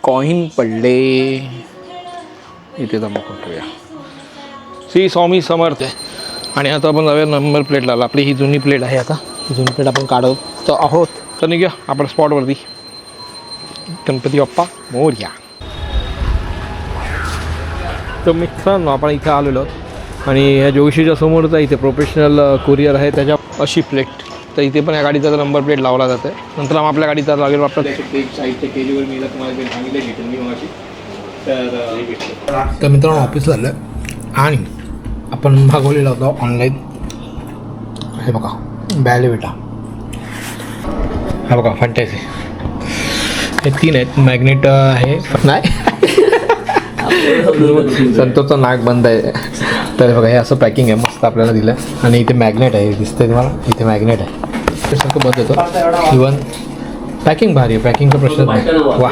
Coin पडले इथे जमा करूया. श्री स्वामी समर्थ. आणि आता आपण जाऊया नंबर प्लेट लावला. आपली ही जुनी प्लेट आहे. आता ही जुनी प्लेट आपण काढत आहोत. तर निघूया आपण स्पॉटवरती. गणपती बाप्पा मोरया. तर मित्रांनो आपण इथे आलेलो आहोत आणि ह्या जोशीच्या समोरच इथे प्रोफेशनल कुरिअर आहे त्याच्या अशी प्लेट. तर इथे पण या गाडीचा नंबर प्लेट लावला जाते. नंतर आपल्या गाडीचा लागेल आपल्या साईडच्या केजीवर मी तुम्हाला सांगितलं भेटेल मी माशी. तर मित्रांनो ऑफिस झालं आणि आपण मागवलेला होता ऑनलाईन. हे बघा बॅलेविटा. हा बघा फंटॅसी. हे 3 आहेत. मॅग्नेट आहे नाही संतोषचं नाक बंद आहे. तर बघा हे असं पॅकिंग आहे मस्त आपल्याला दिलं. आणि इथे मॅग्नेट आहे दिसतंय तुम्हाला. इथे मॅग्नेट आहे ते सारखं बंद येतो. इवन पॅकिंग भारी आहे. पॅकिंगचा प्रश्न नाही. वा